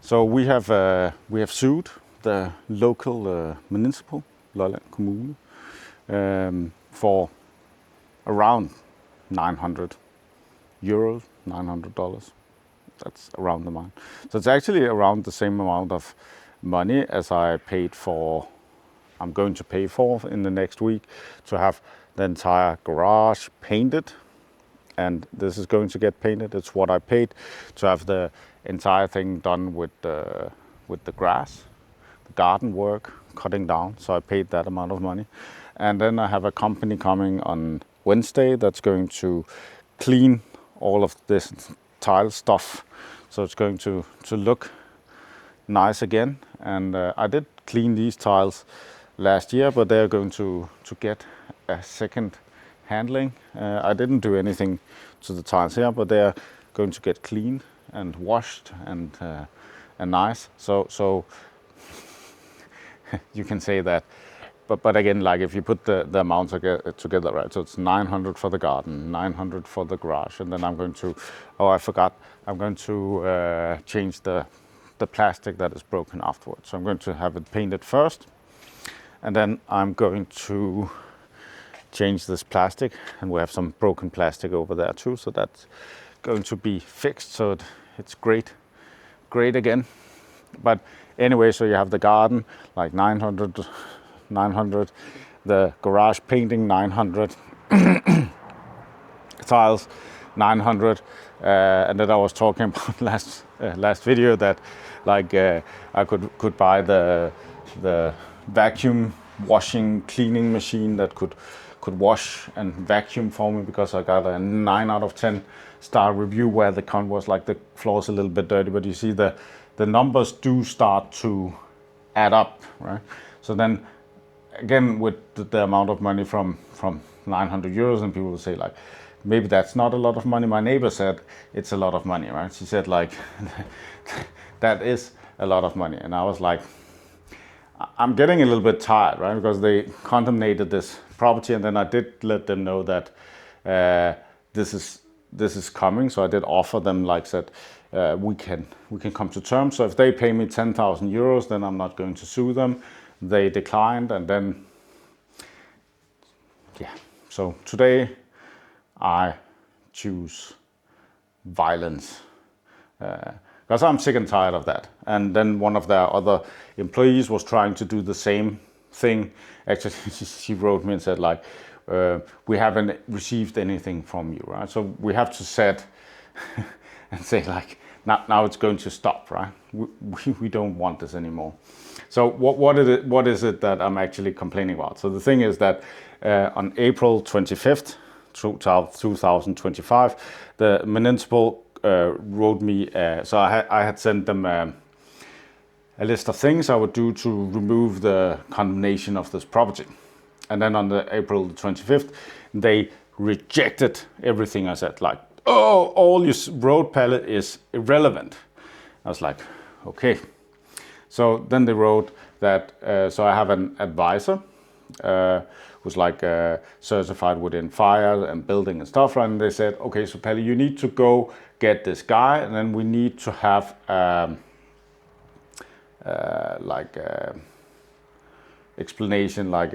So we have sued the local municipal, Lolland Kommune, for around 900 euros, $900. That's around the amount. So it's actually around the same amount of money as I paid for, I'm going to pay for in the next week to have the entire garage painted. And this is going to get painted. It's what I paid to have the entire thing done with the grass, the garden work, cutting down. So I paid that amount of money. And then I have a company coming on Wednesday that's going to clean all of this tile stuff. So it's going to look nice again. And I did clean these tiles last year, but they're going to get a second handling. I didn't do anything to the tiles here, but they're going to get clean and washed and nice. So you can say that. But again, like if you put the amounts together, right? So it's 900 for the garden, 900 for the garage, and then I'm going to, I forgot, I'm going to change the plastic that is broken afterwards. So I'm going to have it painted first, and then I'm going to change this plastic, and we have some broken plastic over there too. So that's going to be fixed. So it's great again. But anyway, so you have the garden like 900, the garage painting 900, tiles 900, and then I was talking about last video that like I could buy the vacuum washing cleaning machine that could wash and vacuum for me, because I got a 9 out of 10 star review where the con was like the floor's a little bit dirty, but you see the numbers do start to add up, right? So then again, with the amount of money from 900 euros, and people will say like, maybe that's not a lot of money. My neighbor said it's a lot of money, right? She said like, that is a lot of money. And I was like, I'm getting a little bit tired, right? Because they condemnated this property, and then I did let them know that this is coming. So I did offer them, like said, we can come to terms. So if they pay me 10,000 euros, then I'm not going to sue them. They declined, and then yeah. So today I choose violence. Because I'm sick and tired of that. And then one of their other employees was trying to do the same thing. Actually, she wrote me and said like, we haven't received anything from you, right? So we have to set and say like, now it's going to stop, right? We don't want this anymore. So what is it that I'm actually complaining about? So the thing is that on April 25th, 2025, the municipal wrote me, so I had sent them a list of things I would do to remove the condemnation of this property. And then on the April 25th, they rejected everything I said, like, oh, all your road palette is irrelevant. I was like, okay. So then they wrote that, so I have an advisor who's like certified within fire and building and stuff, right? And they said, okay, so Pelle, you need to go get this guy, and then we need to have explanation, like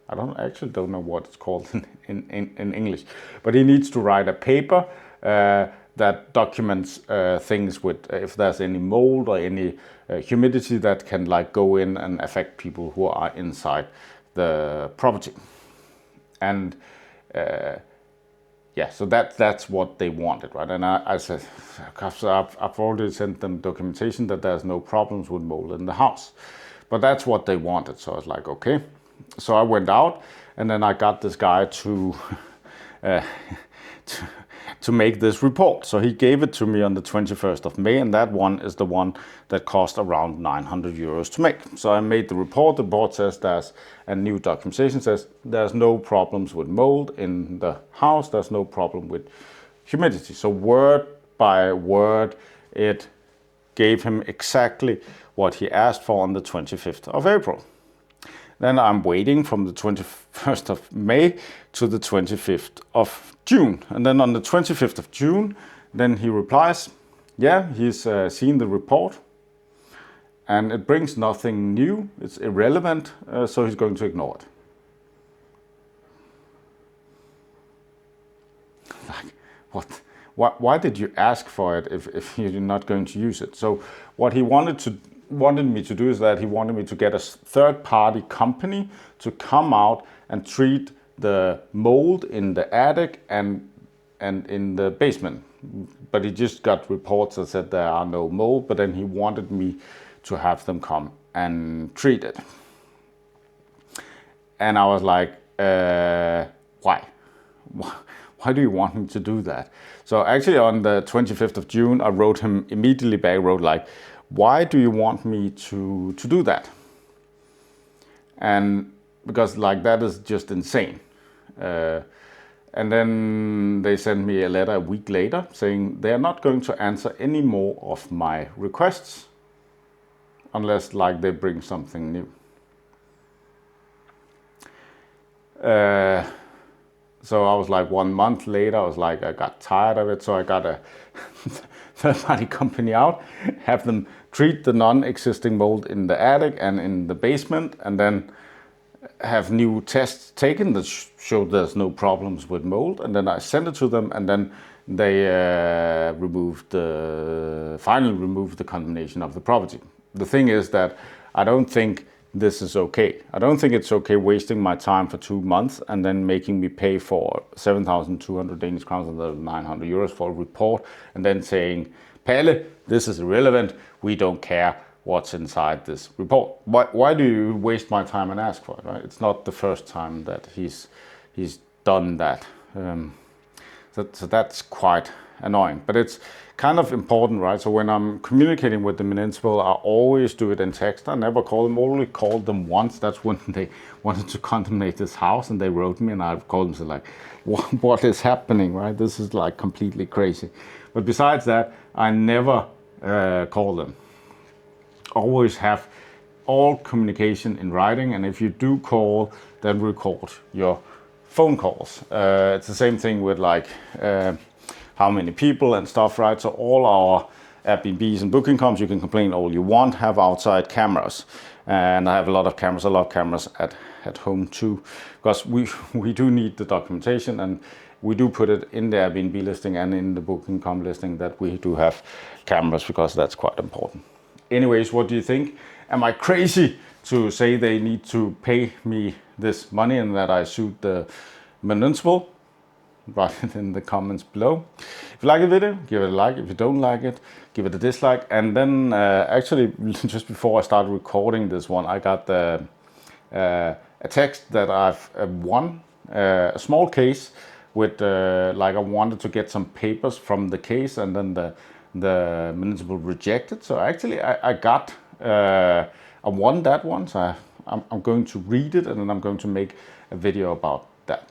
I don't know what it's called in English, but he needs to write a paper that documents things with if there's any mold or any humidity that can like go in and affect people who are inside the property. And yeah, so that's what they wanted, right? And I said, I've already sent them documentation that there's no problems with mold in the house, but that's what they wanted. So I was like, okay. So I went out, and then I got this guy to make this report. So he gave it to me on the 21st of May, and that one is the one that cost around 900 euros to make. So I made the report. The board says there's a new documentation says there's no problems with mold in the house. There's no problem with humidity. So word by word, it gave him exactly what he asked for on the 25th of April. Then I'm waiting from the 21st of May to the 25th of June. And then on the 25th of June, then he replies, yeah, he's seen the report and it brings nothing new, it's irrelevant, so he's going to ignore it. Like, what? Why did you ask for it if you're not going to use it? So what he wanted me to do is that he wanted me to get a third-party company to come out and treat the mold in the attic and in the basement. But he just got reports that said there are no mold, but then he wanted me to have them come and treat it. And I was like, why? Why do you want me to do that? So actually on the 25th of June, I wrote him immediately back, wrote like, why do you want me to do that? And because like that is just insane. And then they sent me a letter a week later saying they are not going to answer any more of my requests unless like they bring something new. So I was like 1 month later, I was like, I got tired of it. So I got a third-party company out, have them treat the non-existing mold in the attic and in the basement, and then have new tests taken that showed there's no problems with mold. And then I sent it to them, and then they finally removed the condemnation of the property. The thing is that I don't think this is okay. I don't think it's okay wasting my time for 2 months and then making me pay for 7,200 Danish crowns and 900 euros for a report and then saying, Palle, this is irrelevant. We don't care what's inside this report. Why do you waste my time and ask for it, right? It's not the first time that he's done that. So that's quite annoying, but it's kind of important, right? So when I'm communicating with the municipal, I always do it in text. I never call them, only called them once. That's when they wanted to condemnate this house and they wrote me and I've called them, so like, what is happening, right? This is like completely crazy. But besides that, I never call them. Always have all communication in writing, and if you do call, then record your phone calls. It's the same thing with like how many people and stuff, right? So all our Airbnbs and booking.coms, you can complain all you want, have outside cameras. And I have a lot of cameras, I love cameras at home too, because we do need the documentation, and we do put it in the Airbnb listing and in the booking.com listing that we do have cameras, because that's quite important. Anyways, what do you think? Am I crazy to say they need to pay me this money and that I sued the municipal? Write it in the comments below. If you like the video, give it a like. If you don't like it, give it a dislike. And then actually, just before I started recording this one, I got a text that I've won a small case with like I wanted to get some papers from the case, and then the municipal rejected. So actually I won that one. So I'm going to read it, and then I'm going to make a video about that.